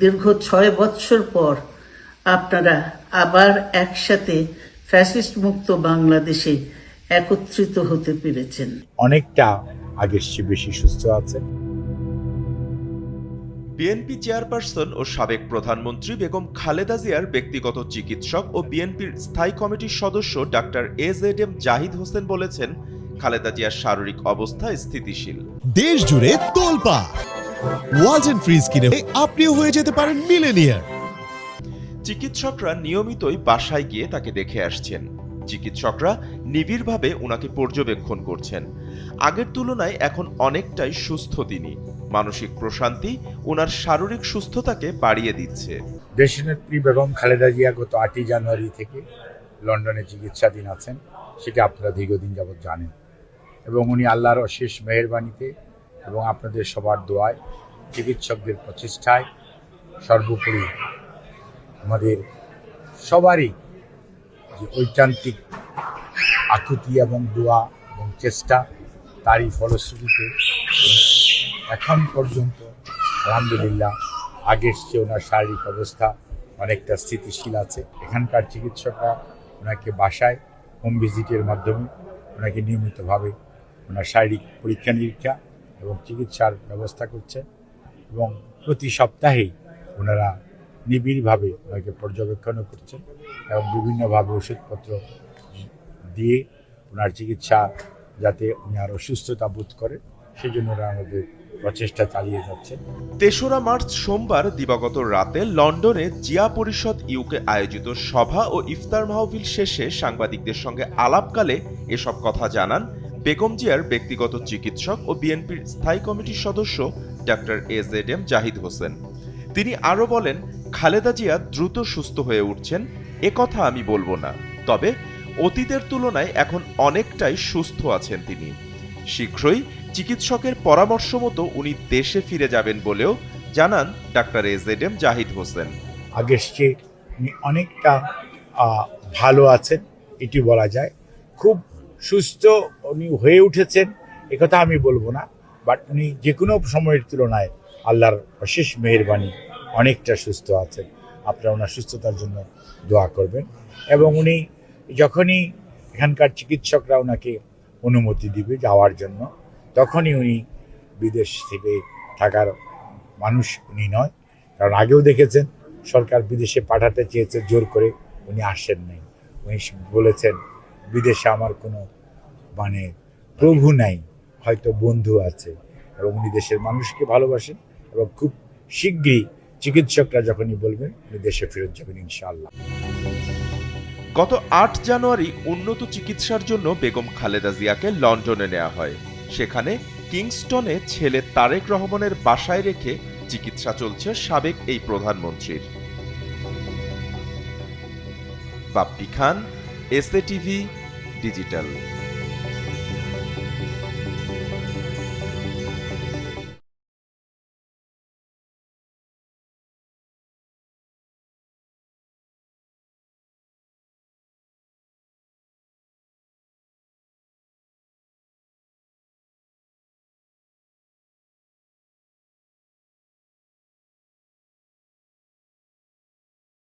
দীর্ঘ 6 বৎসর পর আপনারা আবার একসাথে ফ্যাসিস্ট মুক্ত বাংলাদেশে একত্রিত হতে পেরেছেন। অনেকটা আগের চেয়ে বেশি সুস্থ আছেন। বিএনপি চেয়ারপারসন ও সাবেক প্রধানমন্ত্রী বেগম খালেদা জিয়ার ব্যক্তিগত চিকিৎসক ও বিএনপির স্থায়ী কমিটির সদস্য ডাক্তার AZM জাহিদ হোসেন বলেছেন, খালেদা জিয়ার শারীরিক অবস্থা স্থিতিশীল। দেশ জুড়ে তোলপাড় ওয়ালটন ফ্রিজ কিনে আপনিও হয়ে যেতে পারেন মিলেনিয়ার। চিকিৎসকরা নিয়মিতই বাসায় গিয়ে তাকে দেখে আসছেন। চিকিৎসকরা নিবিড়ভাবে ওনাকে পর্যবেক্ষণ করছেন। আগের তুলনায় এখন অনেকটাই সুস্থ তিনি। মানসিক প্রশান্তি ওনার শারীরিক সুস্থতাকে বাড়িয়ে দিচ্ছে। দেশনেত্রী বেগম খালেদা জিয়া গত 8 জানুয়ারি থেকে লন্ডনে চিকিৎসাধীন আছেন, সেটা আপনারা দীর্ঘদিন যাবৎ জানেন। এবং উনি আল্লাহর অশেষ মেহেরবানিতে এবং আপনাদের সবার দোয়ায়, চিকিৎসকদের প্রচেষ্টায়, সর্বোপরি আমাদের সবারই যে ঐকান্তিক আকুতি এবং দোয়া এবং চেষ্টা, তারই ফলশ্রুতিতে এখন পর্যন্ত আলহামদুলিল্লাহ আগের চেয়ে ওনার শারীরিক অবস্থা অনেকটা স্থিতিশীল আছে। এখানকার চিকিৎসকরা ওনাকে বাসায় হোম ভিজিটের মাধ্যমে ওনাকে নিয়মিতভাবে ওনার শারীরিক পরীক্ষা নিরীক্ষা এবং চিকিৎসার ব্যবস্থা করছেন এবং প্রতি সপ্তাহেই ওনারা নিবিড়ভাবে ওনাকে পর্যবেক্ষণও করছেন এবং বিভিন্নভাবে ওষুধপত্র দিয়ে ওনার চিকিৎসা যাতে উনি আরও সুস্থতা বোধ করেন সেই জন্য ওরা আমাদের প্রচেষ্টা চালিয়ে যাচ্ছে। 3রা মার্চ সোমবার দিবাগত রাতে লন্ডনে জিয়া পরিষদ ইউকে আয়োজিত সভা ও ইফতার মাহফিল শেষে সাংবাদিকদের সঙ্গে আলাপকালে এসব কথা জানান বেগম জিয়ার ব্যক্তিগত চিকিৎসক ও বিএনপির স্থায়ী কমিটির সদস্য ডাক্তার AZM জাহিদ হোসেন। তিনি আরও বলেন, খালেদা জিয়া দ্রুত সুস্থ হয়ে উঠছেন এ কথা আমি বলবো না, তবে অতীতের তুলনায় এখন অনেকটাই সুস্থ আছেন তিনি। শীঘ্রই চিকিৎসকের পরামর্শ মতো উনি দেশে ফিরে যাবেন বলেও জানান ডাক্তার AZM জাহিদ হোসেন। আগের চেয়ে উনি অনেকটা ভালো আছেন এটি বলা যায়। খুব সুস্থ উনি হয়ে উঠেছেন একথা আমি বলবো না, বাট উনি যে কোনো সময়ের তুলনায় আল্লাহর অশেষ মেহেরবানি অনেকটা সুস্থ আছেন। আপনারা ওনার সুস্থতার জন্য দোয়া করবেন এবং উনি যখনই এখানকার চিকিৎসকরা ওনাকে অনুমতি দিবে যাওয়ার জন্য, তখনই উনি বিদেশ থেকে থাকার মানুষ উনি নয়। কারণ আগেও দেখেছেন সরকার বিদেশে পাঠাতে চেয়েছে, জোর করে উনি আসেন নাই। উনি বলেছেন বিদেশে আমার কোনো প্রভু নাই, হয়তো বন্ধু আছে, এবং উনি দেশের মানুষকে ভালোবাসেন এবং খুব শীঘ্রই চিকিৎসকরা যখনই বলবেন উনি দেশে ফেরত যাবেন ইনশাআল্লাহ। গত 8 জানুয়ারি উন্নত চিকিৎসার জন্য বেগম খালেদা জিয়াকে লন্ডনে নেওয়া হয়। সেখানে কিংস্টনে ছেলে তারেক রহমানের বাসায় রেখে চিকিৎসা চলছে সাবেক এই প্রধানমন্ত্রীর। বাপ্পি খান, SA টিভি ডিজিটাল।